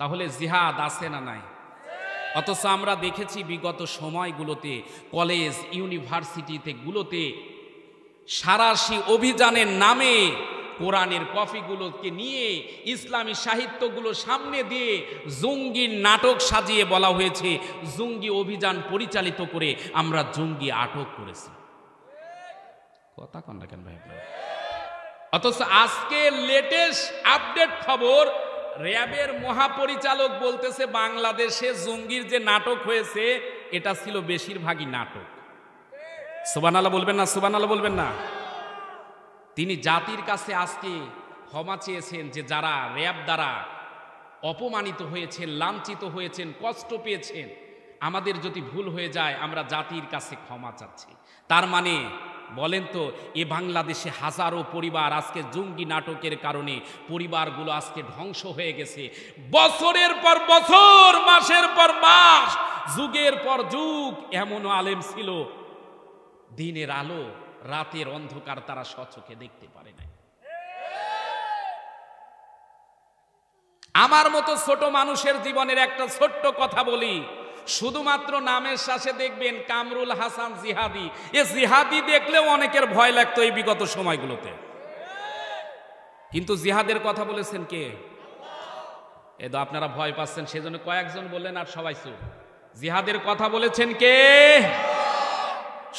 তাহলে জিহাদ আছে না নাই? অথচ আমরা দেখেছি বিগত সময়গুলোতে কলেজ ইউনিভার্সিটিতে গুলোতে সারাশি অভিযানের নামে কোরআনের কপিগুলোকে নিয়ে ইসলামী সাহিত্যগুলো সামনে দিয়ে জঙ্গির নাটক সাজিয়ে বলা হয়েছে জঙ্গি অভিযান পরিচালিত করে আমরা জঙ্গি আটক করেছি। কথা কন না কেন ভাই? অথচ আজকে লেটেস্ট আপডেট খবর, র্যাবের মহাপরিচালক বলতেছে বাংলাদেশে জঙ্গির যে নাটক হয়েছে এটা ছিল বেশিরভাগই নাটক। সুবহানাল্লাহ বলবেন না? সুবহানাল্লাহ বলবেন না? তিনি জাতির কাছে আজকে ক্ষমা চেয়েছেন যে যারা র্যাব দ্বারা অপমানিত হয়েছেন, লাঞ্ছিত হয়েছেন, কষ্ট পেয়েছেন, আমাদের যদি ভুল হয়ে যায় আমরা জাতির কাছে ক্ষমা চাচ্ছি। তার মানে বলেন তো, এ বাংলাদেশে হাজারো পরিবার আজকে জঙ্গি নাটকের কারণে পরিবারগুলো আজকে ধ্বংস হয়ে গেছে। বছরের পর বছর, মাসের পর মাস, যুগের পর যুগ এমনও আলেম ছিল দিনের আলো রাতের অন্ধকার তারা স্বচক্ষে দেখতে পারে নাই। আমার মতো ছোট মানুষের জীবনের একটা ছোট্ট কথা বলি, শুধুমাত্র নামের শেষে দেখবেন কামরুল হাসান জিহাদি। এ জিহাদি দেখলেও অনেকের ভয় লাগতো এই বিগত সময়গুলোতে, কিন্তু জিহাদের কথা বলেছেন কে? এ তো আপনারা ভয় পাচ্ছেন সেজন্য কয়েকজন বললেন আর সবাই চুপ। জিহাদের কথা বলেছেন কে?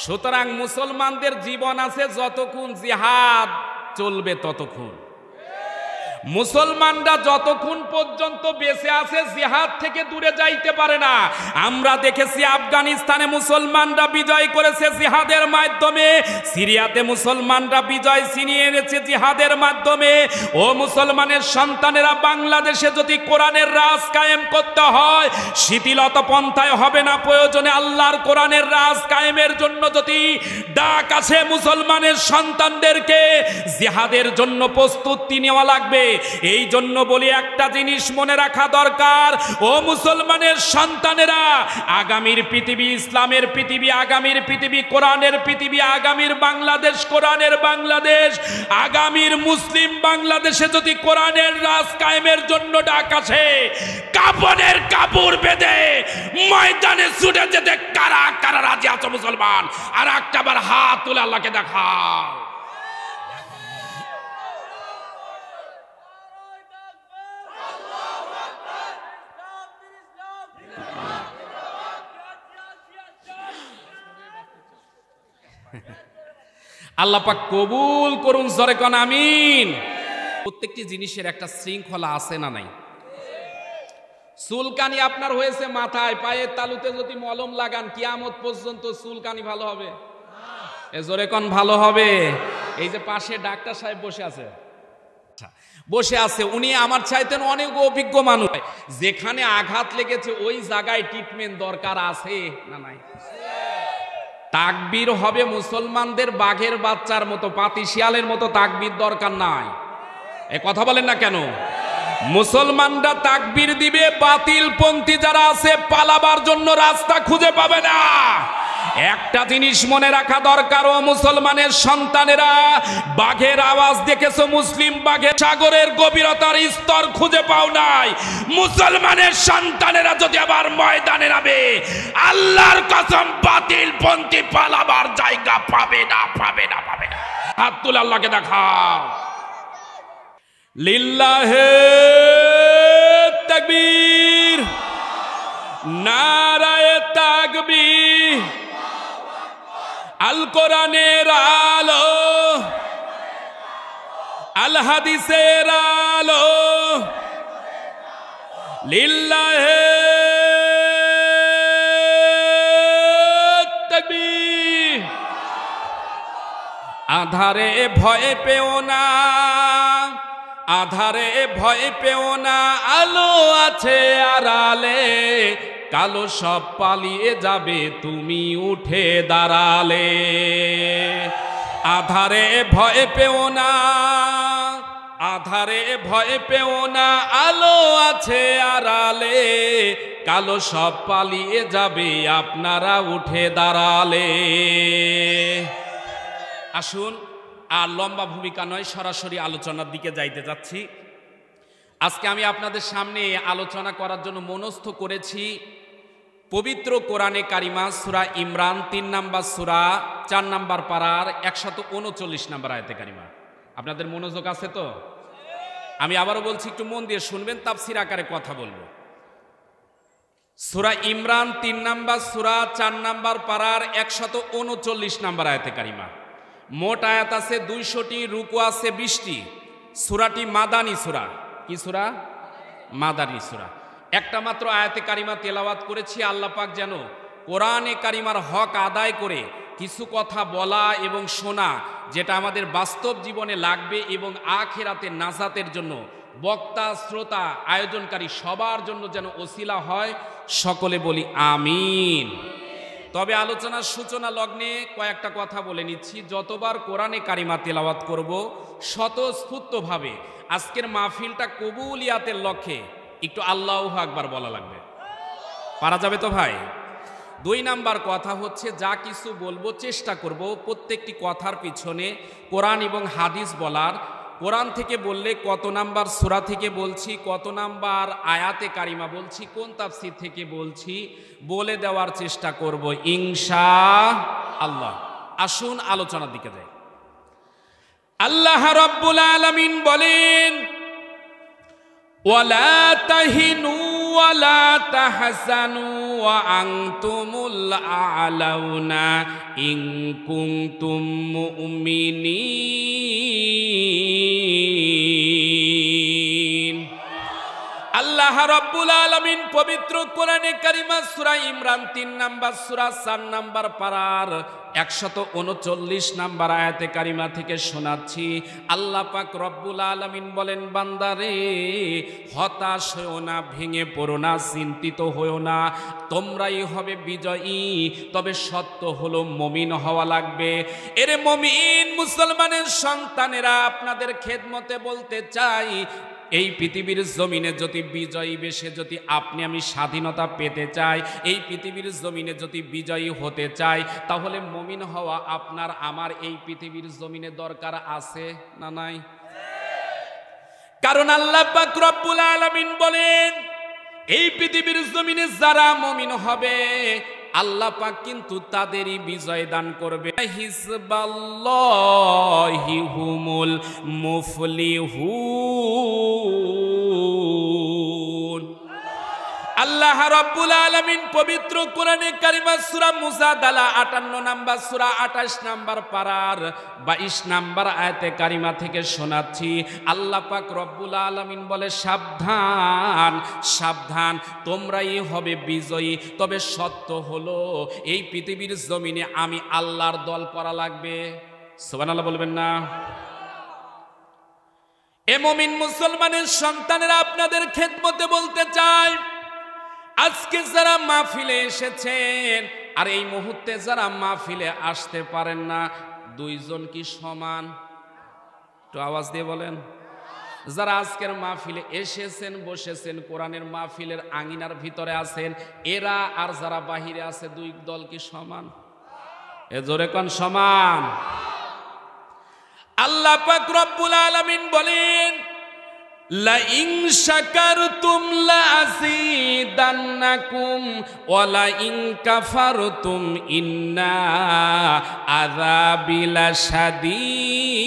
সুতরাং মুসলমানদের জীবন আছে যতক্ষণ জিহাদ চলবে ততক্ষণ। মুসলমানরা যতক্ষণ পর্যন্ত বেঁচে আছে জিহাদ থেকে দূরে যাইতে পারে না। আমরা দেখেছি আফগানিস্তানে মুসলমানরা বিজয় করেছে জিহাদের মাধ্যমে, সিরিয়াতে মুসলমানরা বিজয় ছিনিয়ে এনেছে জিহাদের মাধ্যমে। ও মুসলমানের সন্তানেরা, বাংলাদেশে যদি কোরআনের রাজ কায়েম করতে হয় শিথিলতা পন্থায় হবে না, প্রয়োজনে আল্লাহর কোরআনের রাজ কায়েমের জন্য যদি ডাক আছে মুসলমানের সন্তানদেরকে জিহাদের জন্য প্রস্তুতি নেওয়া লাগবে। এই জন্য বলি একটা জিনিস মনে রাখা দরকার, ও মুসলমানের সন্তানেরা, আগামীর পৃথিবী ইসলামের পৃথিবী, আগামীর পৃথিবী কোরআনের পৃথিবী, আগামীর বাংলাদেশ কোরআনের বাংলাদেশ, আগামীর মুসলিম বাংলাদেশে যদি কোরআনের রাজ কায়েমের জন্য ডাক আছে, কাফনের কাপড় বেঁধে ময়দানে ছুটে যেতে কারা কারা রাজি আছো মুসলমান? আর একটাবার হাত তুলে আল্লাহকে দেখাও। আল্লাহ পাক কবুল করুন, জোরে কোন আমিন। প্রত্যেকটি জিনিসের একটা শৃঙ্খলা আছে না নাই? চুলকানি আপনার হয়েছে মাথায়, পায়ের তালুতে যদি মলম লাগান কিয়ামত পর্যন্ত চুলকানি ভালো হবে? এ জোরে কোন ভালো হবে? এই যে পাশে ডাক্তার সাহেব বসে আছে, উনি আমার চাইতেন অনেক অভিজ্ঞ মানুষ। যেখানে আঘাত লেগেছে ওই জায়গায় ট্রিটমেন্ট দরকার আছে না নাই? তাকবীর হবে মুসলমানদের বাঘের বাচ্চার মতো, পাতি শিয়ালের মতো তাকবীর দরকার নাই। এ কথা বলেন না কেন? মুসলমানরা তাকবীর দিবে, বাতিলপন্থী যারা আছে পালাবার জন্য রাস্তা খুঁজে পাবে না। একটা জিনিস মনে রাখা দরকার, ও মুসলমানের সন্তানেরা, বাঘের আওয়াজ দেখেছো, মুসলিম বাঘের সাগরের গভীরতার স্তর খুঁজে পাও নাই। মুসলমানের সন্তানেরা যদি আবার ময়দানে নামে, আল্লাহর কসম বাতিলপন্থী পালাবার জায়গা পাবে না, পাবে না, পাবে না। হাত তুলে আল্লাহকে দেখাও। লিল্লাহে তাকবীর, নারায়ে তাকবীর। আল কোরআনের আলো, আল হাদিসের আলো, লিল্লাহে তাকবীর। আধারে ভয় পেও না, আধারে ভয় পেও না, আলো আছে আড়ালে, কালো সব পালিয়ে যাবে তুমি উঠে দাঁড়ালে। আধারে ভয় পেও না, আধারে ভয় পেও না, আলো আছে আড়ালে, কালো সব পালিয়ে যাবে আপনারা উঠে দাঁড়ালে। আসুন, আর লম্বা ভূমিকা নয়, সরাসরি আলোচনার দিকে যাইতে যাচ্ছি। আজকে আমি আপনাদের সামনে আলোচনা করার জন্য মনস্থ করেছি পবিত্র কোরআনে কারিমা সূরা ইমরান 3 নম্বর সূরা 4 নম্বর পারার 139 নম্বর আয়াতে কারিমা। আপনাদের মনোযোগ আছে তো? আমি আবারও বলছি, একটু মন দিয়ে শুনবেন, তাফসীর আকারে কথা বলবো। সূরা ইমরান 3 নম্বর সূরা 4 নম্বর পারার 139 নম্বর আয়াতে কারিমা। মোট আয়াত আছে 200টি, রুকু আছে 20টি। সূরাটি মাদানী সূরা। কি সূরা? মাদানী সূরা। একটা মাত্র আয়াতে কারিমা তেলাওয়াত করেছি। আল্লাহ পাক যেন কোরআনে কারিমার হক আদায় করে কিছু কথা বলা এবং শোনা, যেটা আমাদের বাস্তব জীবনে লাগবে এবং আখিরাতে নাজাতের জন্য বক্তা, শ্রোতা, আয়োজনকারী সবার জন্য যেন ওসিলা হয়। সকলে বলি আমিন। তবে আলোচনার সূচনা লগ্নে কয়েকটা কথা বলে নিচ্ছি। যতবার কোরআনে কারিমা তেলাওয়াত করব স্বতঃস্ফূর্তভাবে আজকের মাহফিলটা কবুলিয়াতের লক্ষ্যে একটু আল্লাহু আকবার বলা লাগবে। পারা যাবে তো ভাই? 2 নাম্বার কথা হচ্ছে, যা কিছু বলবো চেষ্টা করব প্রত্যেকটি কথার পিছনে কোরআন এবং হাদিস বলার। কোরআন থেকে বললে কত নাম্বার সূরা থেকে বলছি, কত নাম্বার আয়াতে কারিমা বলছি, কোন তাফসীর থেকে বলছি বলে দেওয়ার চেষ্টা করব ইনশাআল্লাহ। আসুন আলোচনার দিকে যাই। আল্লাহ রাব্বুল আলামিন বলেন, ওয়ালা তাহিনু ওয়ালা তাহসানু ওয়া আনতুমুল আ'লাউনা ইন কুনতুম মুমিনিন। আল্লাহ রাব্বুল আলামিন পবিত্র কোরআনে কারিমা সূরা ইমরান 3 নম্বর সূরা 4 নম্বর পারার 139 নম্বর আয়াতে কারিমা থেকে শোনাচ্ছি। আল্লাহ পাক রব্বুল আলামিন বলেন, বান্দারে হতাশ হয়ো না, ভেঙে পড়ো না, চিন্তিত হয়ো না, তোমরাই হবে বিজয়ী। তবে সত্য হলো মুমিন হওয়া লাগবে। এরে মুমিন মুসলমানের সন্তানেরা, আপনাদের খেদমতে বলতে চাই, এই পৃথিবীর জমিনে যদি বিজয়ী বেশে যদি আপনি আমি স্বাধীনতা পেতে চাই, এই পৃথিবীর জমিনে যদি বিজয়ী হতে চাই, তাহলে মুমিন হওয়া আপনার আমার এই পৃথিবীর জমিনে দরকার আছে না নাই? কারণ আল্লাহ পাক রব্বুল আলামিন বলেন, এই পৃথিবীর জমিনে যারা মুমিন হবে আল্লাহ পাক কিন্তু তাদেরই বিজয় দান করবে। হিজবাল্লাহি হুমুল মুফলিহুন। আল্লাহ রাব্বুল আলামিন পবিত্র কোরআনে কারিমা সূরা মুজাদালা 58 নম্বর সূরা 28 নম্বর পারার 22 নম্বর আয়াতে কারিমা থেকে শোনাচ্ছি। আল্লাহ পাক রব্বুল আলামিন বলে, সাবধান সাবধান, তোমরাই হবে বিজয়ী। তবে সত্য হলো এই পৃথিবীর জমিনে আমি আল্লাহর দল করা লাগবে। সুবহানাল্লাহ বলবেন না? এ মুমিন মুসলমানের সন্তানেরা, আপনাদের খেদমতে বলতে চাই, আজকে যারা মাহফিলে এসেছেন আর এই মুহূর্তে যারা মাহফিলে আসতে পারেন না, দুইজন কি সমান? একটু আওয়াজ দিয়ে বলেন। যারা আজকের মাহফিলে এসেছেন, বসেছেন, কোরআনের মাহফিলের আঙিনার ভিতরে আছেন, এরা আর যারা বাহিরে আছে, দুই দল কি সমান? এ জোরে কোন সমান? আল্লাহ পাক রব্বুল আলামিন বলেন, লা ইন শাকারতুম লা আযীদান্নাকুম ওয়া লা ইন কাফারতুম ইন্না আযাবি লাশাদীদ।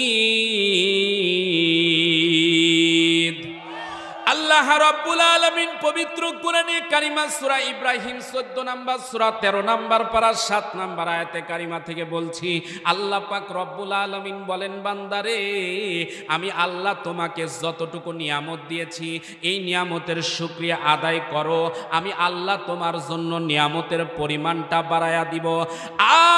আল্লাহ রাব্বুল আলামিন পবিত্র কোরআনে কারিমা সূরা ইব্রাহিম 14 নম্বর সূরা 13 নম্বর পারা 7 নম্বর আয়াতে কারিমা থেকে বলছি। আল্লাহ পাক রব্বুল আলামিন বলেন, বান্দারে আমি আল্লাহ তোমাকে যতটুকু নিয়ামত দিয়েছি এই নিয়ামতের শুকরিয়া আদায় করো, আমি আল্লাহ তোমার জন্য নিয়ামতের পরিমাণটা বাড়ায়া দিব।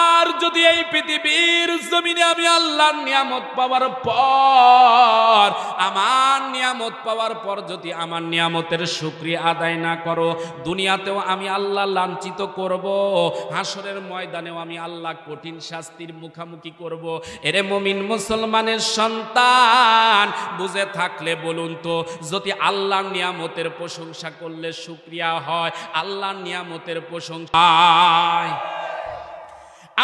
আর যদি এই পৃথিবীর জমিনে আমি আল্লাহর নিয়ামত পাওয়ার পর, আমার নিয়ামত পাওয়ার পর যদি আমার নিয়ামতের শুকরিয়া আদায় না করো, দুনিয়াতেও আমি আল্লাহ লাঞ্ছিত করব, হাসরের ময়দানেও আমি আল্লাহ কঠিন শাস্তির মুখোমুখি করব। এরে মুমিন মুসলমানের সন্তান, বুঝে থাকলে বলুন তো, যদি আল্লাহর নিয়ামতের প্রশংসা করলে শুকরিয়া হয়, আল্লাহর নিয়ামতের প্রশংসা হয়।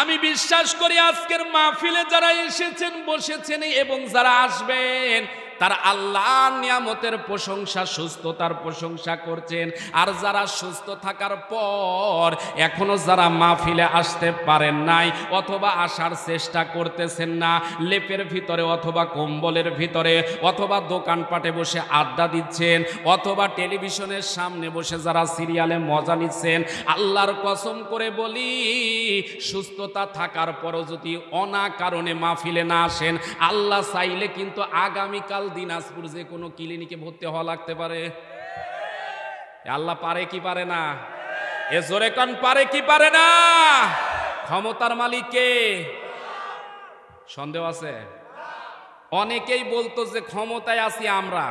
আমি বিশ্বাস করি আজকের মাহফিলে যারা এসেছেন, বসেছেন এবং যারা আসবেন, তার আল্লাহর নিয়ামতের প্রশংসা, সুস্থতার প্রশংসা করছেন। আর যারা সুস্থ থাকার পর এখনো যারা মাহফিলে আসতে পারেন নাই অথবা আসার চেষ্টা করতেছেন না, লেপের ভিতরে অথবা কম্বলের ভিতরে অথবা দোকানপাটে বসে আড্ডা দিচ্ছেন অথবা টেলিভিশনের সামনে বসে যারা সিরিয়ালে মজা নিচ্ছেন, আল্লাহর কসম করে বলি সুস্থতা থাকার পরও যদি অনা কারণে মাহফিলে না আসেন, আল্লাহ চাইলে কিন্তু আগামীকাল দিনাজপুর যে কোনো ক্লিনিকে ভর্তি হওয়া লাগতে পারে। আল্লাহ পারে কি পারে না? এ জোরে কান, পারে কি পারে না? ক্ষমতার মালিক কে? সন্দেহ আছে? অনেকেই বলতো যে ক্ষমতায় আছি আমরা,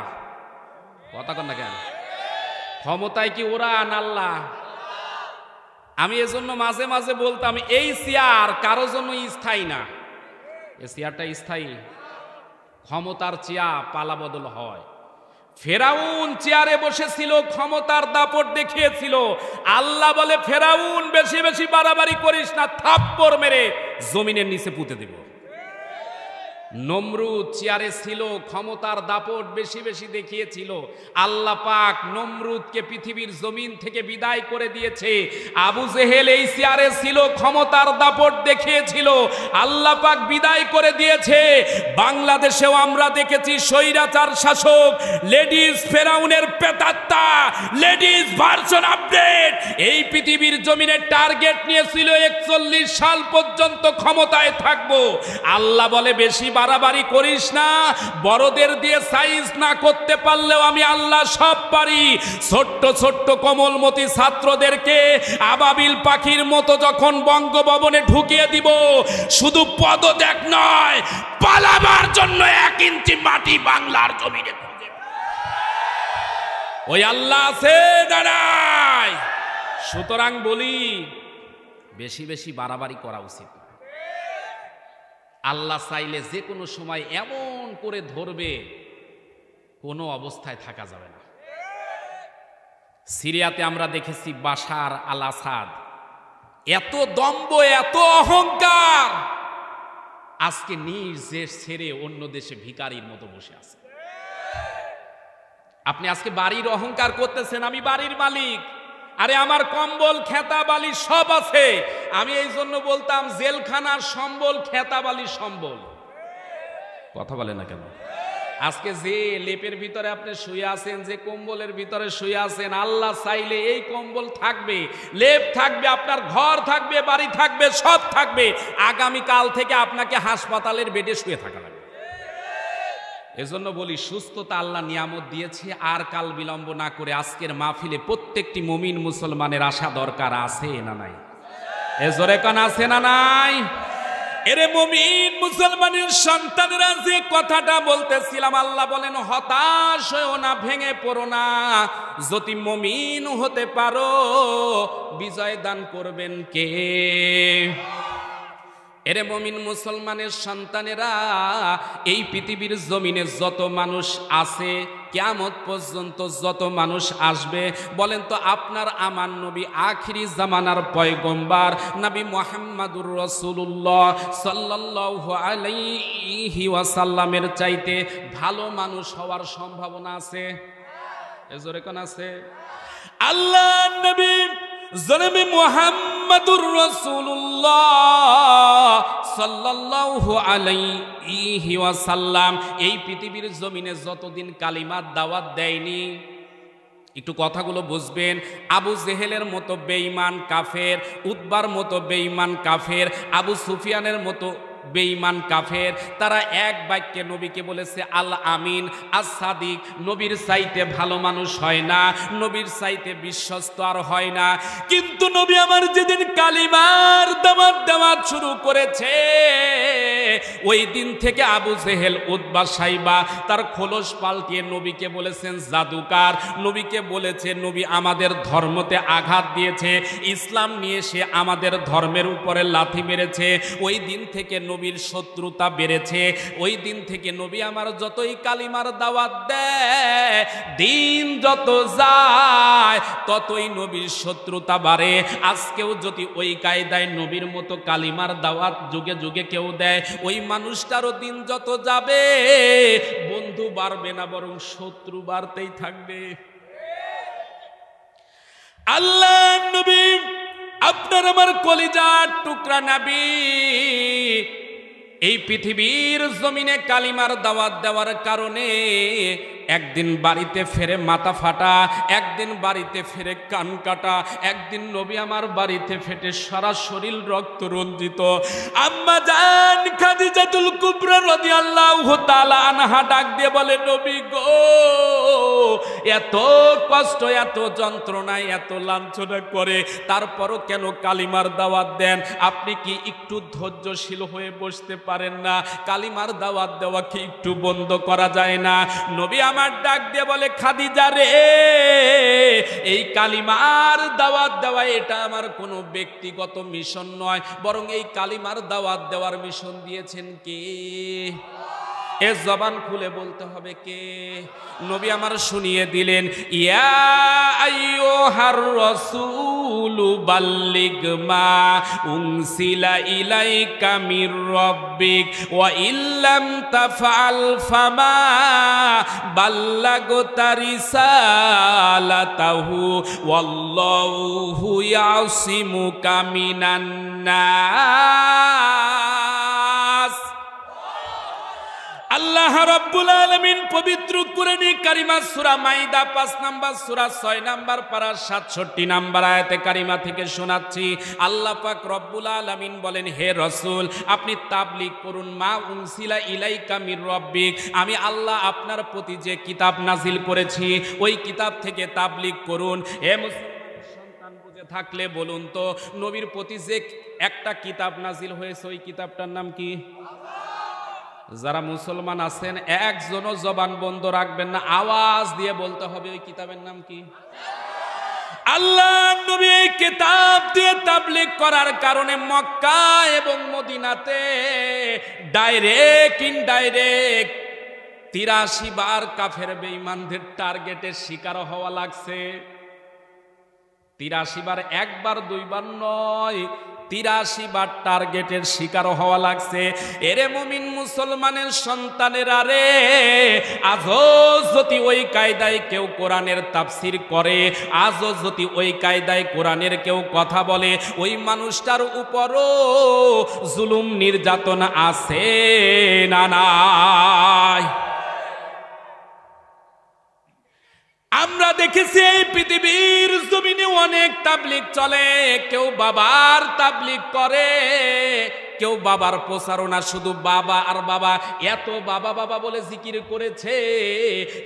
কথা কন না কেন? ক্ষমতায় কি ওরা না আল্লাহ? আমি এজন্য মাঝে মাঝে বলতাম এই চেয়ার কারো জন্য স্থায়ী না, এই চেয়ারটা স্থায়ী। ক্ষমতার চেয়ার পালা বদল হয়। ফেরাউন চেয়ারে বসেছিল, ক্ষমতার দাপট দেখিয়েছিল। আল্লাহ বলে ফেরাউন বেশি বেশি বাড়াবাড়ি করিস না, থাপ্পড় মেরে জমিনের নিচে পুঁতে দেব। নমরুদ চেয়ারে ছিল, ক্ষমতার দাপট বেশি বেশি দেখিয়েছিল। আল্লাহ পাক নমরুদকে পৃথিবীর জমিন থেকে বিদায় করে দিয়েছে। আবু জেহেল এই চেয়ারে ছিল, ক্ষমতার দাপট দেখিয়েছিল, আল্লাহ পাক বিদায় করে দিয়েছে। বাংলাদেশেও আমরা দেখেছি স্বৈরাচার শাসক লেডিস ফেরাউনের প্রেতাত্মা, লেডিস ভার্সন আপডেট এই পৃথিবীর জমিনের টার্গেট নিয়েছিল 41 সাল পর্যন্ত ক্ষমতায় থাকবো। আল্লাহ বলে বেশি বাড়াবাড়ি করিস না, বড়দের দিয়ে সাইজ না করতে পারলেও আমি আল্লাহ সব পারি। ছোট্ট ছোট্ট কোমলমতি ছাত্রদেরকে আবাবিল পাখির মতো যখন বঙ্গভবনে ঢুকিয়ে দিব, শুধু পদত্যাগ নয়, পালাবার জন্য 1 ইঞ্চি মাটি বাংলার জমিনে খুঁজে ওই আল্লাহ আছে দাঁড়ায়। সুতরাং বলি বেশি বেশি বাড়াবাড়ি করা উচিত। আল্লাহ চাইলে যে কোনো সময় এমন করে ধরবে, কোনো অবস্থায় থাকা যাবে না। সিরিয়াতে আমরা দেখেছি বাশার আল আসাদ, এত দম্ভ, এত অহংকার, আজকে নিজ দেশ ছেড়ে অন্য দেশে ভিখারির মতো বসে আছে। আপনি আজকে বাড়ির অহংকার করতেছেন, আমি বাড়ির মালিক, আরে আমার কম্বল খেতাবালি সব আছে। আমি এই জন্য বলতাম জেলখানার সম্বল খেতাবালি সম্বল। কথা বলে না কেন? আজকে যে লেপের ভিতরে আপনি শুয়ে আছেন, যে কম্বলের ভিতরে শুয়ে আছেন, আল্লাহ চাইলে এই কম্বল থাকবে, লেপ থাকবে, আপনার ঘর থাকবে, বাড়ি থাকবে, সব থাকবে। আগামীকাল থেকে আপনাকে হাসপাতালের বেডে শুয়ে থাকা লাগবে। এজন্য বলি সুস্থতা আল্লাহ নিয়ামত দিয়েছে, আর কাল বিলম্ব না করে আজকের মাহফিলে প্রত্যেকটি মুমিন মুসলমানের আসা দরকার আছে না নাই? এ জোরে কান আছে না নাই? এরে মুমিন মুসলমানের সন্তানেরা যে কথাটা বলতেছিলাম, আল্লাহ বলেন হতাশ হও না, ভেঙে পড়ো না, যদি মুমিন হতে পারো বিজয় দান করবেন কে? এরে মুমিন মুসলমানের সন্তানেরা, এই পৃথিবীর জমিনে যত মানুষ আছে, কিয়ামত পর্যন্ত যত মানুষ আসবে, বলেন তো আপনার আমার নবী আখিরি জামানার পয়গম্বর নবী মুহাম্মদুর রাসূলুল্লাহ সাল্লাল্লাহু আলাইহি ওয়াসাল্লামের চাইতে ভালো মানুষ হওয়ার সম্ভাবনা আছে? এজোরে কোন আছে? আল্লাহ নবী জনাবে মুহাম্মদুর রাসূলুল্লাহ সাল্লাল্লাহু আলাইহি ওয়াসাল্লাম এই পৃথিবীর জমিনে যতদিন কালিমার দাওয়াত দেয়নি, একটু কথাগুলো বুঝবেন। আবু জেহেলের মতো বেঈমান কাফের, উতবার মতো বেঈমান কাফের, আবু সুফিয়ানের মতো বেঈমান কাফের, তারা এক বাক্যে নবীকে বলেছে আল আমিন আস সাদিক। নবীর চাইতে ভালো মানুষ হয় না, নবীর চাইতে বিশ্বস্ত আর হয় না। কিন্তু নবী আমার যেদিন কালিমার দাওয়াত শুরু করেছে, ওই দিন থেকে আবু জেহেল, উতবা, সাইবা তার খোলস পাল্টিয়ে নবীকে বলেছেন জাদুকার। নবীকে বলেছে নবী আমাদের ধর্মতে আঘাত দিয়েছে, ইসলাম নিয়ে সে আমাদের ধর্মের উপরে লাথি মেরেছে। ওই দিন থেকে নবীর শত্রুতা বেড়েছে। ওই দিন থেকে নবী আমার যতই কালিমার দাওয়াত দেয়, দিন যত যায়, ততই নবীর শত্রুতা বাড়ে। আজকেও যদি ওই কায়দায় নবীর মতো কালিমার দাওয়াত যুগে যুগে কেউ দেয়, ওই মানুষটারও দিন যত যাবে বন্ধু বাড়বে না, বরং শত্রু বাড়তেই থাকবে। আল্লাহ নবী, আপনার আমার কলিজার টুকরা নবী, এই পৃথিবীর জমিনে কালিমার দাওয়াত দেওয়ার কারণে একদিন বাড়িতে ফেরে মাথা ফাটা, একদিন বাড়িতে ফেরে কান কাটা, একদিন নবী আমার বাড়িতে ফেটে সারা শরীর রক্ত রঞ্জিত। আম্মা জান খাদিজাতুল কুবরা রাদিয়াল্লাহু তাআলা আনহা ডাক দিয়ে বলে, নবী গো, এত কষ্ট, এত যন্ত্রণায়, এত লাঞ্ছনা করে তারপরও কেন কালিমার দাওয়াত দেন? আপনি কি একটু ধৈর্যশীল হয়ে বসতে পারেন না? কালিমার দাওয়াত দেওয়া কি একটু বন্ধ করা যায় না? নবী আমার ডাক দিয়ে বলে, খাদিজা রে, এই কালিমার দাওয়াত দেওয়া এটা আমার কোনো ব্যক্তিগত মিশন নয়, বরং এই কালিমার দাওয়াত দেওয়ার মিশন দিয়েছেন কে? এ জবান খুলে বলতে হবে কে? নবী আমার শুনিয়ে দিলেন, ইয়া আইয়ুহার রাসূলু বাল্লিগ মা উনসিলা ইলাইকা মির রাব্বিক ওয়া ইল্লাম তাফআল ফামা বাল্লাগতা রিসালাতাহু ওয়াল্লাহু ইয়াসিমুকা মিনান নাস। আল্লাহ রাব্বুল আলামিন পবিত্র কুরআনে কারিমা সূরা মাইদা 5 নাম্বার সূরা 6 নাম্বার পারা 67 নাম্বার আয়াতে কারিমা থেকে শোনাচ্ছি। আল্লাহ পাক রব্বুল আলামিন বলেন, হে রাসূল, আপনি তাবলীগ করুন মা উনসিলা ইলাইকা মির রাব্বিক, আমি আল্লাহ আপনার প্রতি যে কিতাব নাজিল করেছি ওই কিতাব থেকে তাবলীগ করুন। হে মুসলমান সন্তান বুঝে থাকলে বলুন তো, নবীর প্রতি যে একটা কিতাব নাজিল হয়েছে ওই কিতাবটার নাম কি? যারা মুসলমান আছেন একজনও জবান বন্ধ রাখবেন না, আওয়াজ দিয়ে বলতে হবে ওই কিতাবের নাম কি? আল্লাহ নবী এই কিতাব দিয়ে তাবলীগ করার কারণে মক্কা এবং মদিনাতে ডাইরেক্ট ইনডাইরেক্ট 83 বার কাফের বেঈমানদের টার্গেটের শিকার হওয়া লাগছে। 83 বার, একবার দুইবার নয়, 83 বার টার্গেটের শিকার হওয়া লাগছে। এরে মুমিন মুসলমানের সন্তানেরা রে, আজও যদি ওই কায়দায় কেউ কোরআনের তাফসির করে, আজও যদি ওই কায়দায় কোরআনের কেউ কথা বলে, ওই মানুষটার উপরও জুলুম নির্যাতন আছে না নাই? আমরা দেখেছি এই পৃথিবীর জমিনে অনেক তাবলীগ চলে। কেউ বাবার তাবলীগ করে, কেউ বাবার প্রচারণা, শুধু বাবা আর বাবা, এত বাবা বাবা বলে জিকির করেছে।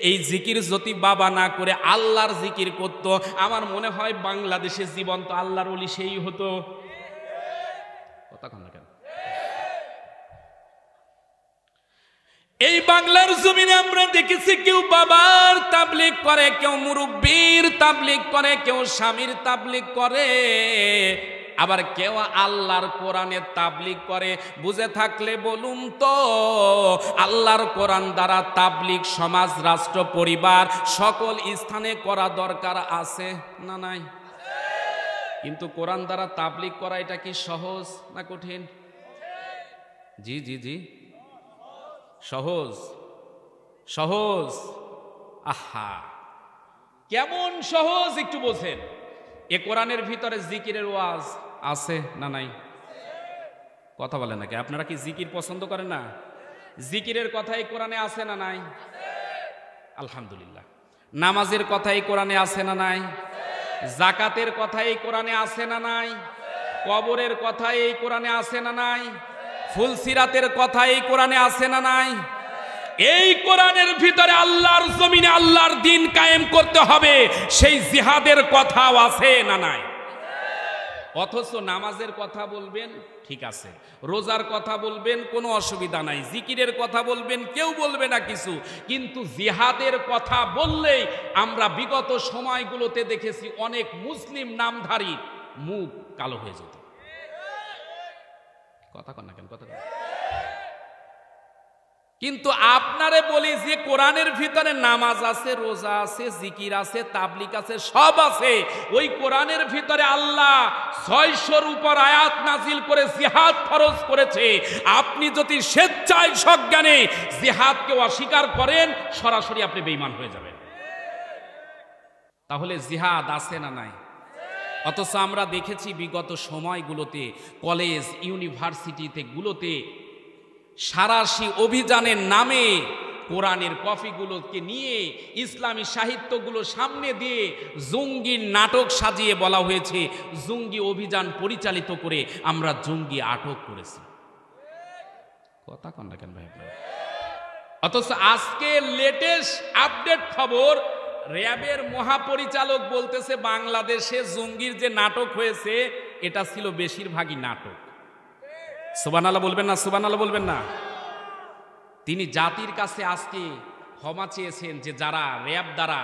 এই জিকির যদি বাবা না করে আল্লাহর জিকির করত, আমার মনে হয় বাংলাদেশে জীবন্ত আল্লাহর ওলি সেই হতো। কথা কন না কেন? এই বাংলার জমিনে আমরা দেখেছি কেউ বাবার তাবলীগ করে, কেউ মুরব্বির তাবলীগ করে, কেউ স্বামীর তাবলীগ করে, আবার কেউ আল্লাহর কোরআনের তাবলীগ করে। বুঝে থাকলে বলুন তো, আল্লাহর কোরআন দ্বারা তাবলীগ সমাজ, রাষ্ট্র, পরিবার সকল স্থানে করা দরকার আছে না নাই? কিন্তু কোরআন দ্বারা তাবলীগ করা এটা কি সহজ না কঠিন? জি জি জি, সহজ সহজ। আহা, কেমন সহজ একটু বোঝেন। এ কোরআনের ভিতরে জিকিরের ওয়াজ আছে না নাই? কথা বলেন নাকি? আপনারা কি জিকির পছন্দ করেন না? জিকিরের কথা এই কোরআনে আছে না নাই? আলহামদুলিল্লাহ। নামাজের কথা এই কোরআনে আছে না নাই? জাকাতের কথা এই কোরআনে আছে না নাই? কবরের কথা এই কোরআনে আছে না নাই? ফুলসিরাতের কথা এই কোরআনে আছে না নাই? এই কোরআনের ভিতরে আল্লাহর জমিনে আল্লাহর দ্বীন কায়েম করতে হবে, সেই জিহাদের কথাও আছে না নাই? অথচ নামাজের কথা বলবেন, ঠিক আছে, রোজার কথা বলবেন, কোনো অসুবিধা নাই, জিকিরের কথা বলবেন, কেউ বলবে না কিছু, কিন্তু জিহাদের কথা বললেই আমরা বিগত সময়গুলোতে দেখেছি অনেক মুসলিম নামধারী মুখ কালো হয়ে যেত। কথা কন না কেন? কথা কন। কিন্তু আপনারে বলি যে কোরআনের ভিতরে নামাজ আছে, রোজা আছে, জিকির আছে, তাবলিগ আছে, সব আছে। ওই কোরআনের ভিতরে আল্লাহ 600-র উপর আয়াত নাজিল করে জিহাদ ফরজ করেছে। আপনি যদি স্বেচ্ছায় সজ্ঞানে জিহাদকে অস্বীকার করেন, সরাসরি আপনি বেঈমান হয়ে যাবেন। তাহলে জিহাদ আছে না নাই? অথচ আমরা দেখেছি বিগত সময়গুলোতে কলেজ ইউনিভার্সিটিতে গুলোতে সারাশি অভিযানের নামে কোরআনের কপিগুলোকে নিয়ে ইসলামী সাহিত্যগুলো সামনে দিয়ে জঙ্গি নাটক সাজিয়ে বলা হয়েছে জঙ্গি অভিযান পরিচালিত করে আমরা জঙ্গি আটক করেছি। কথা কন না কেন ভাই? অথচ আজকে লেটেস্ট আপডেট খবর, র্যাবের মহাপরিচালক বলতেছে বাংলাদেশে জঙ্গির যে নাটক হয়েছে এটা ছিল বেশিরভাগই নাটক। সুবহানাল্লাহ বলবেন না? সুবহানাল্লাহ বলবেন না? তিনি জাতির কাছে আজকে ক্ষমা চেয়েছেন যে যারা র্যাব দ্বারা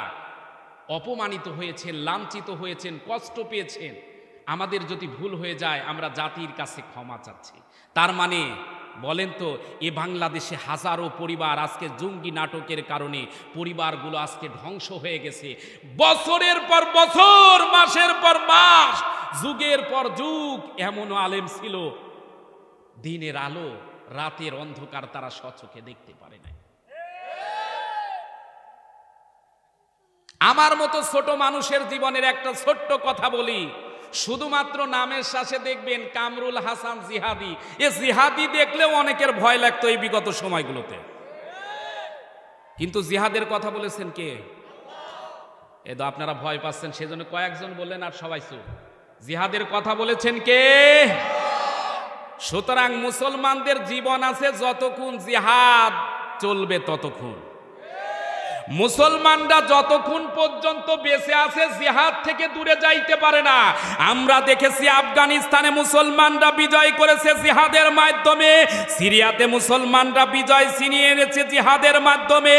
অপমানিত হয়েছেন, লাঞ্ছিত হয়েছেন, কষ্ট পেয়েছেন, আমাদের যদি ভুল হয়ে যায় আমরা জাতির কাছে ক্ষমা চাচ্ছি। তার মানে বলেন তো, এ বাংলাদেশে হাজারো পরিবার আজকে জঙ্গি নাটকের কারণে পরিবারগুলো আজকে ধ্বংস হয়ে গেছে। বছরের পর বছর, মাসের পর মাস, যুগের পর যুগ এমনও আলেম ছিল দিনের আলো রাতের অন্ধকার তারা স্বচক্ষে দেখতে পারে নাই। আমার মতো ছোট মানুষের জীবনের একটা ছোট্ট কথা বলি, শুধুমাত্র নামের শেষে দেখবেন কামরুল হাসান জিহাদি। এ জিহাদি দেখলেও অনেকের ভয় লাগতো এই বিগত সময়গুলোতে, কিন্তু জিহাদের কথা বলেছেন কে? এ তো আপনারা ভয় পাচ্ছেন সেজন্য কয়েকজন বললেন আর সবাই চুপ। জিহাদের কথা বলেছেন কে? সুতরাং মুসলমানদের জীবন আছে যতক্ষণ জিহাদ চলবে ততক্ষণ। মুসলমানরা যতক্ষণ পর্যন্ত বেঁচে আছে জিহাদ থেকে দূরে যাইতে পারে না। আমরা দেখেছি আফগানিস্তানে মুসলমানরা বিজয় করেছে জিহাদের মাধ্যমে, সিরিয়াতে মুসলমানরা বিজয় ছিনিয়ে এনেছে জিহাদের মাধ্যমে।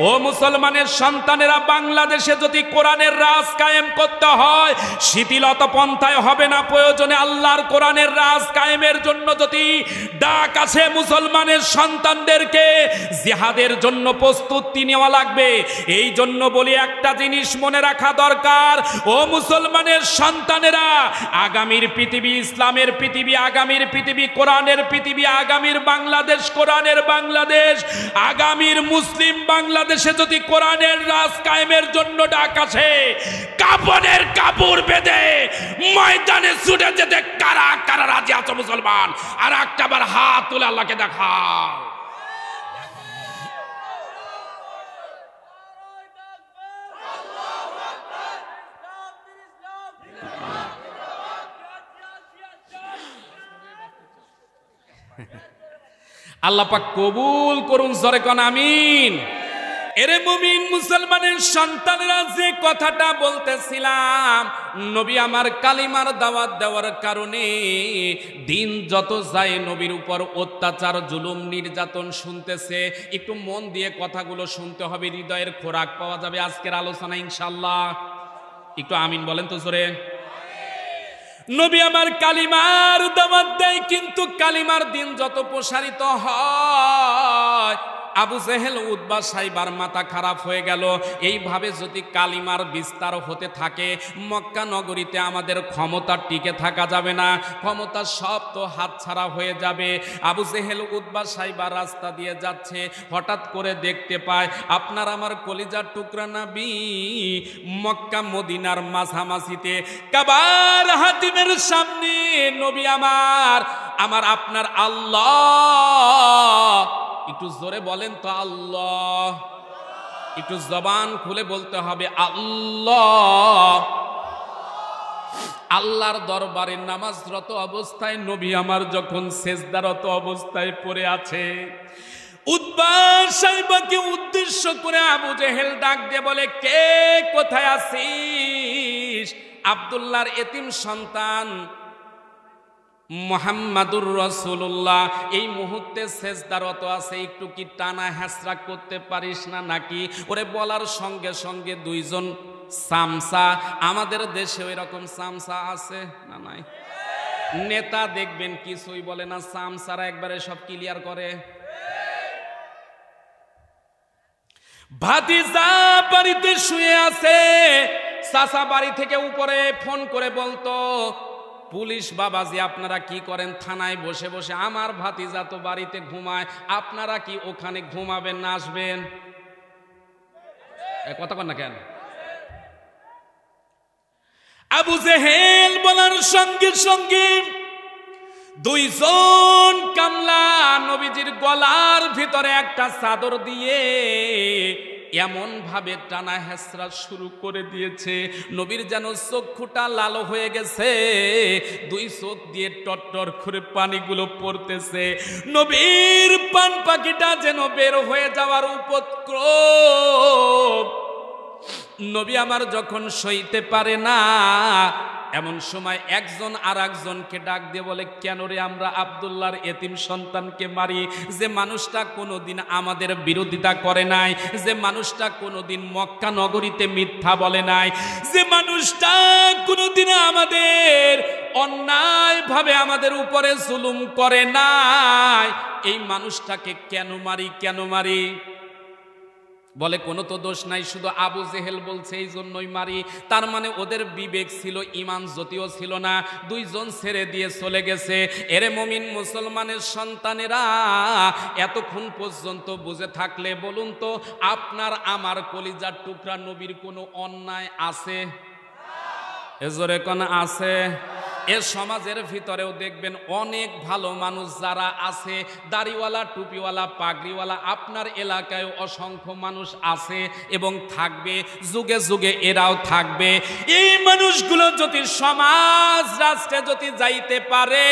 ও মুসলমানের সন্তানেরা, বাংলাদেশে যদি কোরআনের রাজ কায়েম করতে হয় শিথিলতা পন্থায় হবে না, প্রয়োজনে আল্লাহর কোরআনের রাজ কায়েমের জন্য যদি ডাক আছে মুসলমানের সন্তানদেরকে জিহাদের জন্য প্রস্তুতি নেওয়া লাগবে। এই জন্য বলি একটা জিনিস মনে রাখা দরকার, ও মুসলমানের সন্তানেরা, আগামীর পৃথিবী ইসলামের পৃথিবী, আগামীর পৃথিবী কোরআনের পৃথিবী, আগামীর বাংলাদেশ কোরআনের বাংলাদেশ, আগামীর মুসলিম বাংলাদেশে যদি কোরআনের রাজ কায়েমের জন্য ডাক আসে, কাফনের কাপড় বেঁধে ময়দানে ছুটে যেতে কারা কারা রাজি আছো মুসলমান? আর একটাবার হাত তুলে আল্লাহকে দেখাও। আল্লাহ পাক কবুল করুন, জোরে কোন আমিন। এরে মুমিন মুসলমানের সন্তানেরা, যে কথাটা বলতেছিলাম, নবী আমার কালিমার দাওয়াত দেওয়ার কারণে দিন যত যায় নবীর উপর অত্যাচার, জুলুম, নির্যাতন শুনতেছে। একটু মন দিয়ে কথাগুলো শুনতে হবে, হৃদয়ের খোরাক পাওয়া যাবে আজকের আলোচনা ইনশাআল্লাহ। একটু আমিন বলেন তো জোরে। নবী আমার কালিমার দাওয়াত দেয়, কিন্তু কালিমার দিন যত প্রসারিত হয় আবু জেহেল, উতবা, সাইবার মাথা খারাপ হয়ে গেল। এইভাবে যদি কালিমার বিস্তার হতে থাকে মক্কা নগরীতে আমাদের ক্ষমতা টিকে থাকা যাবে না, ক্ষমতা সব তো হাতছাড়া হয়ে যাবে। আবু জেহেল, উতবা, সাইবার রাস্তা দিয়ে যাচ্ছে, হঠাৎ করে দেখতে পায় আপনার আমার কলিজার টুকরা নবী মক্কা মদিনার মাঝামাঝিতে কাবার হাতিমের সামনে নবী আমার আপনার আল্লাহ, একটু জোরে বলেন তো আল্লাহ, একটু জবান খুলে বলতে হবে আল্লাহ। আল্লাহর দরবারে নামাজরত অবস্থায় নবী আমার যখন সেজদারত অবস্থায় পড়ে আছে, উতবা সাইবাকে উদ্দেশ্য করে আবু জেহেল ডাক দিয়ে বলে, কে কোথায় আছিস? আব্দুল্লাহর এতিম সন্তান মুহাম্মাদুর রাসূলুল্লাহ এই মুহূর্তে সেজদারত আছে, একটু কি টানা হ্যাসরা করতে পারিস না নাকি? ওরে বলার সঙ্গে সঙ্গে দুইজন সামসা, আমাদের দেশে ওই রকম সামসা আছে না নাই? নেতা দেখবেন কিছুই বলে না, সামসারা একবারে সব ক্লিয়ার করে। ভাতিজা বাড়িতে শুয়ে আছে, চাচা বাড়ি থেকে উপরে ফোন করে বলতো, পুলিশ বাবাজি আপনারা কি করেন থানায় বসে বসে? আমার ভাতিজা তো বাড়িতে ঘুমায়, আপনারা কি ওখানে ঘুমাবেন না আসবেন? কথা কন না কেন? আবু জেহেল বলার সঙ্গে সঙ্গে দুইজন কামলা নবীজির গলার ভিতরে একটা চাদর দিয়ে এমন ভাবে টানা হেসরা শুরু করে দিয়েছে, নবীর যেন চক্ষুটা লাল হয়ে গেছে, দুই চোখ দিয়ে টটটর করে পানিগুলো পড়তেছে, নবীর পান পাখিটা যেন বের হয়ে যাওয়ার উপক্রম। নবী আমার যখন সইতে পারে না, এমন সময় একজন আর একজনকে ডাক দিয়ে বলে, কেন রে আমরা আব্দুল্লাহর এতিম সন্তানকে মারি? যে মানুষটা কোনোদিন আমাদের বিরোধিতা করে নাই, যে মানুষটা কোনোদিন মক্কা নগরীতে মিথ্যা বলে নাই, যে মানুষটা কোনোদিন আমাদের অন্যায়ভাবে আমাদের উপরে জুলুম করে নাই, এই মানুষটাকে কেন মারি, কেন মারি? বলে কোনো তো দোষ নাই, শুধু আবু জেহেল বলছে এই জন্যই মারি। তার মানে ওদের বিবেক ছিল, ইমান যদিও ছিল না, দুইজন ছেড়ে দিয়ে চলে গেছে। এরে মুমিন মুসলমানের সন্তানেরা, এতক্ষণ পর্যন্ত বুঝে থাকলে বলুন তো, আপনার আমার কলিজার টুকরা নবীর কোনো অন্যায় আছে? এজোরে কোন আছে? এ সমাজের ভিতরেও দেখবেন অনেক ভালো মানুষ যারা আছে, দাড়িওয়ালা, টুপিওয়ালা, পাগড়িওয়ালা, আপনার এলাকায় অসংখ্য মানুষ আছে এবং থাকবে, যুগে যুগে এরাও থাকবে। এই মানুষগুলো যদি সমাজ রাষ্ট্রে যদি যাইতে পারে,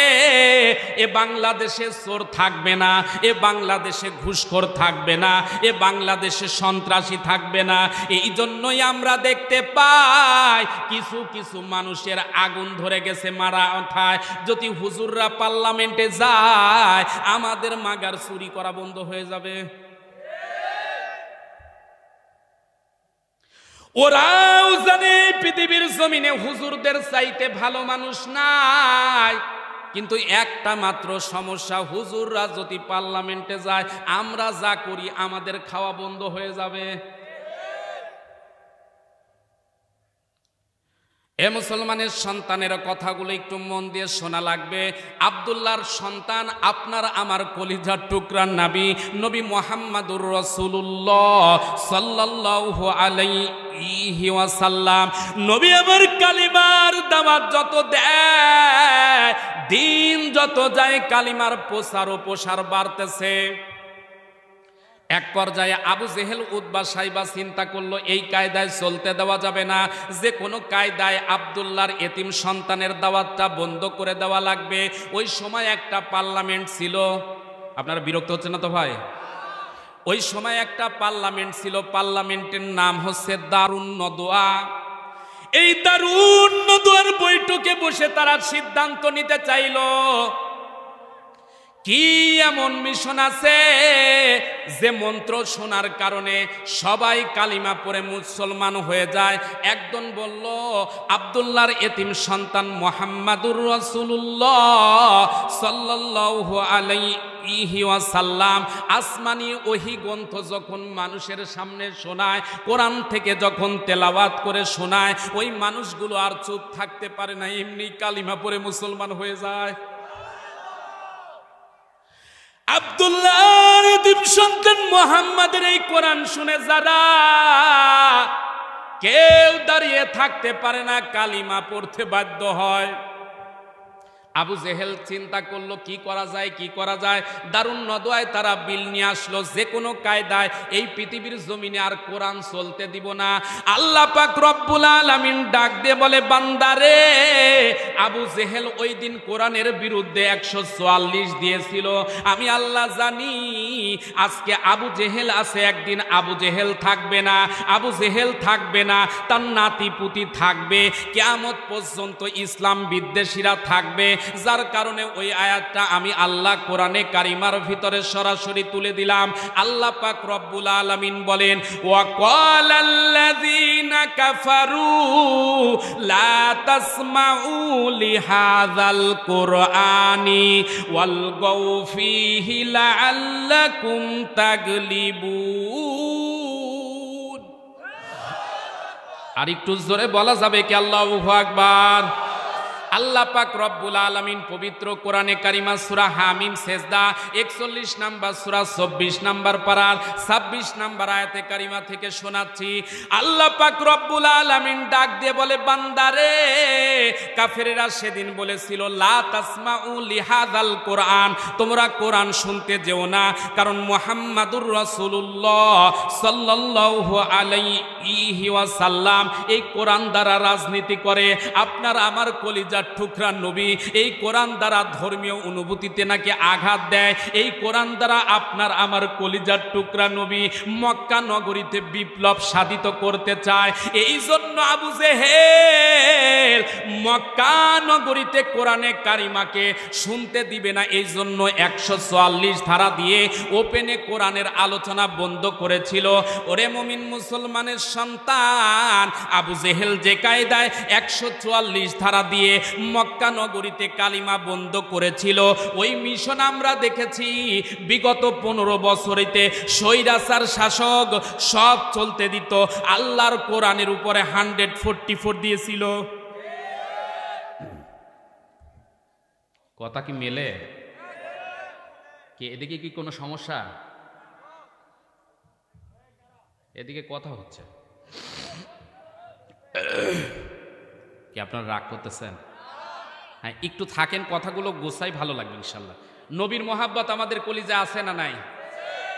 এ বাংলাদেশে চোর থাকবে না, এ বাংলাদেশে ঘুষখোর থাকবে না, এ বাংলাদেশে সন্ত্রাসী থাকবে না। এই জন্যই আমরা দেখতে পাই কিছু কিছু মানুষের আগুন ধরে গেছে মারা ওঠায়। যদি হুজুররা পার্লামেন্টে যায়, আমাদের মাগার চুরি করা বন্ধ হয়ে যাবে। ওরাও জানে পৃথিবীর জমিনে হুজুরদের চাইতে ভালো মানুষ নাই, কিন্তু একটা মাত্র সমস্যা, হুজুররা যদি পার্লামেন্টে যায়, আমরা যা করি আমাদের খাওয়া বন্ধ হয়ে যাবে। এ মুসলমানের সন্তানের কথাগুলো একটু মন দিয়ে শোনা লাগবে। আব্দুল্লাহর সন্তান আপনার আমার কলিজার টুকরা নবী, নবী মুহাম্মাদুর রাসূলুল্লাহ সাল্লাল্লাহু আলাইহি ওয়াসাল্লাম। নবী আমার কালিমার দাওয়াত যত দেয়, দিন যত যায়, কালিমার প্রচার ও প্রসার বাড়তেছে। এক পর্যায়ে আবু জেহেল, উতবা, সাইবা চিন্তা করলো এই কায়দায় চলতে দেওয়া যাবে না, যে কোনো কায়দায় আব্দুল্লাহর এতিম সন্তানের দাওয়াতটা বন্ধ করে দেওয়া লাগবে। ওই সময় একটা পার্লামেন্ট ছিল, আপনারা বিরক্ত হচ্ছে না তো ভাই? ওই সময় একটা পার্লামেন্ট ছিল, পার্লামেন্টের নাম হচ্ছে দারুন নদওয়া। এই দারুন নদওয়ার বৈঠকে বসে তারা সিদ্ধান্ত নিতে চাইল, কি এমন মিশন আছে যে মন্ত্র শোনার কারণে সবাই কালিমা পড়ে মুসলমান হয়ে যায়। একজন বলল, আব্দুল্লাহর এতিম সন্তান মুহাম্মাদুর রাসূলুল্লাহ সাল্লাল্লাহু আলাইহি ওয়াসাল্লাম আসমানি ওহী গ্রন্থ যখন মানুষের সামনে শোনায়, কোরআন থেকে যখন তেলাওয়াত করে শোনায়, ওই মানুষগুলো আর চুপ থাকতে পারে না, এমনি কালিমা পড়ে মুসলমান হয়ে যায়। আব্দুল্লাহর এতিম সন্তান মুহাম্মাদের এই কোরআন শুনে যারা কেউ দাঁড়িয়ে থাকতে পারে না, কালিমা পড়তে বাধ্য হয়। আবু জেহেল চিন্তা করলো কি করা যায়, কি করা যায়। দারুন নদওয়ায় তারা বিল নিয়ে আসলো, যে কোনো কায়দায় এই পৃথিবীর জমিনে আর কোরআন চলতে দিব না। আল্লাহ পাক রব্বুল আলামিন ডাক দিয়ে বলে, বান্দারে, আবু জেহেল ওই দিন কোরআনের বিরুদ্ধে 144 দিয়েছিল, আমি আল্লাহ জানি আজকে আবু জেহেল আছে, একদিন আবু জেহেল থাকবে না, আবু জেহেল থাকবে না, তার নাতি পুতি থাকবে, কিয়ামত পর্যন্ত ইসলাম বিদ্বেষীরা থাকবে। যার কারণে ওই আয়াতটা আমি আল্লাহ কোরআনে কারিমার ভিতরে সরাসরি তুলে দিলাম। আল্লাহ পাক রব্বুল আলামিন বলেন, ওয়া ক্বালাল্লাযীনা কাফারু লা তাসমাউ লিহাযাল কুরআনি ওয়ালগাউ ফীহি লাআল্লাকুম তাগলিবুন। আর একটু জোরে বলা যাবে কি আল্লাহু আকবার? আল্লাহ পাক রব্বুল আলামিন পবিত্র কোরআনে কারিমা সূরা হামিম সেজদা 41 নাম্বার সূরা 24 নাম্বার পারার 26 নাম্বার আয়াতে কারিমা থেকে শোনাচ্ছি। আল্লাহ পাক রব্বুল আলামিন ডাক দিয়ে বলে, বান্দারে, কাফেরেরা সেদিন বলেছিল লা তাসমাউ লিহাযাল কোরআন, তোমরা কোরআন শুনতে যেও না, কারণ মুহাম্মাদুর রাসূলুল্লাহ সাল্লাল্লাহু আলাইহি ওয়াসাল্লাম এই কোরআন দ্বারা রাজনীতি করে। আপনার আমার কলিজা টুকরা নবী এই কোরআন দ্বারা ধর্মীয় অনুভূতিতে নাকি আঘাত দেয়। এই কোরআন দ্বারা আপনার আমার কলিজার টুকরা নবী মক্কা নগরীতে বিপ্লব সাধিত করতে চায়। এই জন্য আবু জেহেল মক্কা নগরীতে কোরআনে কারিমাকে শুনতে দিবে না। এই জন্য 144 ধারা দিয়ে ওপেনে কোরআনের আলোচনা বন্ধ করেছিল। ওরে মুমিন মুসলমানের সন্তান, আবু জেহেল যে কায়দায় 144 ধারা দিয়ে মক্কা নগরীতে কালিমা বন্ধ করেছিল, ওই মিশন আমরা দেখেছি বিগত 15 বছরেতে স্বৈরাচার শাসক সব চলতে দিত, আল্লাহর কোরআনের উপরে 144 দিয়েছিল। কথা কি মেলে? কি এদিকে কি কোনো সমস্যা? এদিকে কথা হচ্ছে কি? আপনারা রাগ করতেছেন? হ্যাঁ, একটু থাকেন, কথাগুলো গোছাই, ভালো লাগবে ইনশাল্লাহ। নবীর মোহাব্বত আমাদের কলিজায় আছে না নাই?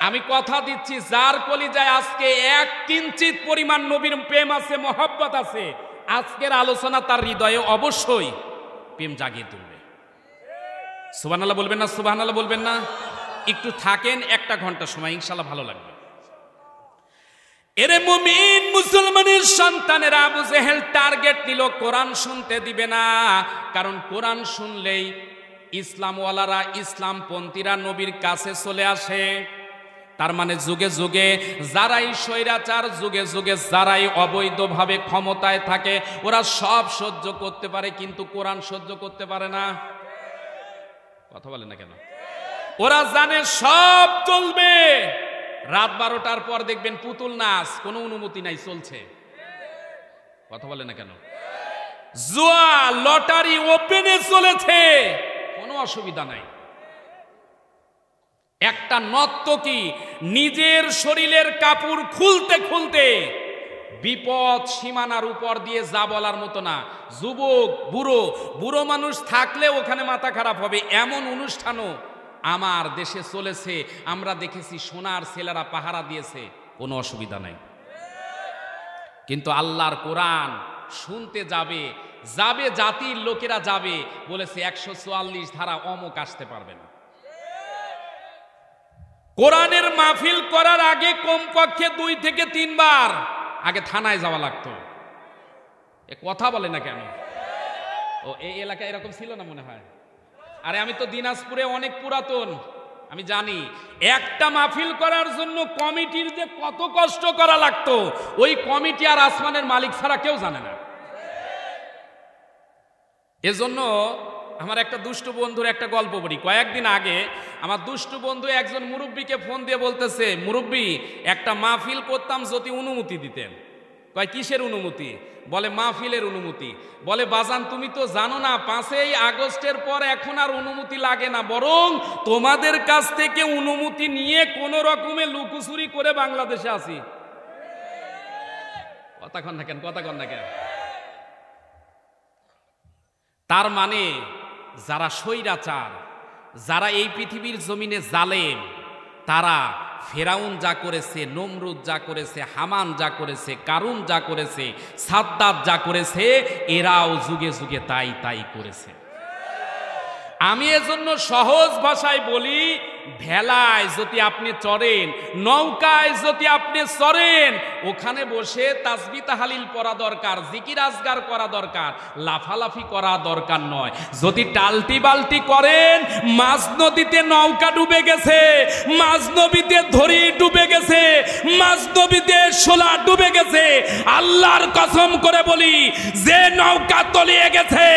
আমি কথা দিচ্ছি, যার কলিজায় আজকে 1 কিঞ্চিত পরিমাণ নবীর প্রেম আছে, মোহাব্বত আছে, আজকের আলোচনা তার হৃদয়ে অবশ্যই প্রেম জাগিয়ে তুলবে। সুবহানাল্লাহ বলবেন না? সুবহানাল্লাহ বলবেন না? একটু থাকেন, 1 ঘন্টা সময়, ইনশাল্লাহ ভালো লাগবে। এরে মুমিন মুসলমানের সন্তানেরা, আবু জেহেল টার্গেট নিল কোরআন শুনতে দিবে না, কারণ কোরআন শুনলেই ইসলামওয়ালারা, ইসলামপন্থীরা নবীর কাছে চলে আসে। তার মানে যুগে যুগে যারাই স্বৈরাচার, যুগে যুগে যারাই অবৈধভাবে ক্ষমতায় থাকে, ওরা সব সহ্য করতে পারে, কিন্তু কোরআন সহ্য করতে পারে না। কথা বলে না কেন? ওরা জানে সব চলবে। রাত 12টার পর দেখবেন পুতুল নাচ, কোনো অনুমতি নাই, চলছে। কথা বলে না কেন? জুয়া, লটারি ওপেনে চলেছে, কোনো অসুবিধা নাই। একটা নর্তকী নিজের শরীরের কাপড় খুলতে খুলতে বিপদ সীমানার উপর দিয়ে যা বলার মতো না। যুবক, বুড়ো, বুড়ো মানুষ থাকলে ওখানে মাথা খারাপ হবে, এমন অনুষ্ঠানও আমার দেশে চলেছে। আমরা দেখেছি, সোনার ছেলেরা পাহারা দিয়েছে, কোনো অসুবিধা নাই। কিন্তু আল্লাহর কোরআন শুনতে যাবে জাতির লোকেরা যাবে, বলেছে 144 ধারা অমুক আসতে পারবে না। কোরআনের মাহফিল করার আগে কমপক্ষে 2 থেকে 3 বার আগে থানায় যাওয়া লাগতো। এ কথা বলে না কেন? ও, এই এলাকায় এরকম ছিল না মনে হয়? আরে আমি তো দিনাজপুরে অনেক পুরাতন, আমি জানি একটা মাহফিল করার জন্য কমিটির যে কত কষ্ট করা লাগতো, ওই কমিটি আর আসমানের মালিক ছাড়া কেউ জানে না। এজন্য আমার একটা দুষ্টু বন্ধুর একটা গল্প বলি। কয়েকদিন আগে আমার দুষ্টু বন্ধু একজন মুরব্বীকে ফোন দিয়ে বলতেছে, মুরব্বী, একটা মাহফিল করতাম, যদি অনুমতি দিতেন। কয়, কিসের অনুমতি? বলে, মাহফিলের অনুমতি। বলে, বাজান তুমি তো জানো না, 5ই আগস্টের পর এখন আর অনুমতি লাগে না, বরং তোমাদের কাছ থেকে অনুমতি নিয়ে কোন রকমে লুকোচুরি করে বাংলাদেশে আসি। কথা কন না কেন? কথা কন না কেন? তার মানে যারা স্বৈরাচার, যারা এই পৃথিবীর জমিনে জালেম, তারা ফেরাউন যা করেছে, নমরুদ যা করেছে, হামান যা করেছে, কারুন যা করেছে, সাদ্দাত যা করেছে, এরাও যুগে যুগে তাই তাই করেছে। আমি এজন্য সহজ ভাষায় বলি, ভেলায় যদি আপনি চড়েন, নৌকায় যদি আপনি চড়েন, ওখানে বসে তাসবিহ তাহলিল পড়া দরকার, জিকির আজগার করা দরকার, লাফালাফি করা দরকার নয়। যদি টালটি বালটি করেন, মাঝ নদীতে নৌকা ডুবে গেছে, মাঝ নদীতে ধরি ডুবে গেছে, মাঝ নদীতে শোলা ডুবে গেছে, আল্লাহর কসম করে বলি, যে নৌকা তলিয়ে গেছে,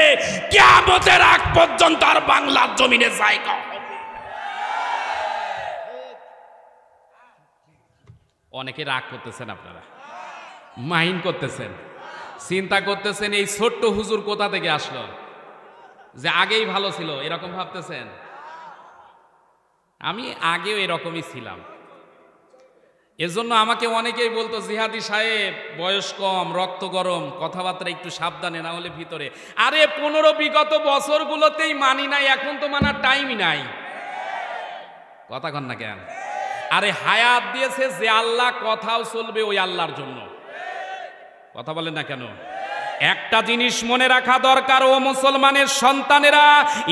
কিয়ামতের আগ পর্যন্ত আর বাংলার জমিনে জায়গা হবে। অনেকে রাগ করতেছেন, আপনারা মাইন্ড করতেছেন, চিন্তা করতেছেন এই ছোট্ট হুজুর কোথা থেকে আসলো, যে আগেই ভালো ছিল এরকম ভাবতেছেন? আমি আগেও এরকমই ছিলাম। এজন্য আমাকে অনেকেই বলতো, জিহাদি সাহেব বয়স কম, রক্ত গরম, কথাবার্তা একটু সাবধানে, না হলে ভিতরে। আরে 15 বিগত বছরগুলোতেই মানি নাই, এখন তো মানার টাইমই নাই। কথা কন না কেন? আরে হায়াত দিয়েছে যে আল্লাহ, কথাও চলবে ওই আল্লাহর জন্য। কথা বলেন না কেন? একটা জিনিস মনে রাখা দরকার, ও মুসলমানের সন্তানেরা,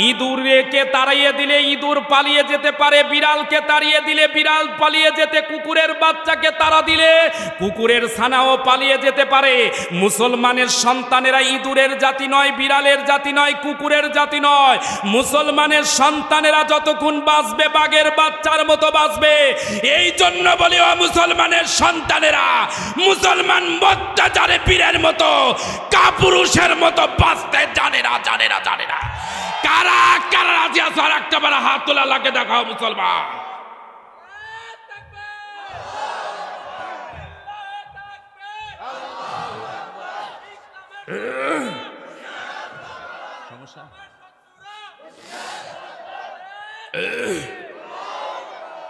ইঁদুরকে তাড়িয়ে দিলে ইঁদুর পালিয়ে যেতে পারে, বিড়ালকে তাড়িয়ে দিলে বিড়াল পালিয়ে যেতে, কুকুরের বাচ্চাকে তাড়া দিলে কুকুরের ছানাও পালিয়ে যেতে পারে। মুসলমানের সন্তানেরা ইঁদুরের জাতি নয়, বিড়ালের জাতি নয়, কুকুরের জাতি নয়। মুসলমানের সন্তানেরা যতক্ষণ বাঁচবে বাঘের বাচ্চার মতো বাঁচবে। এই জন্য বলি, ও মুসলমানের সন্তানেরা, মুসলমান অত্যাচারে পীরের মতো, পুরুষের মতো বাঁচতে জানে না, জানে না, জানে না। কারা কারা রাজি আছে? আর একটা বার হাত তোলা লাগে দেখাও মুসলমান। সমস্যা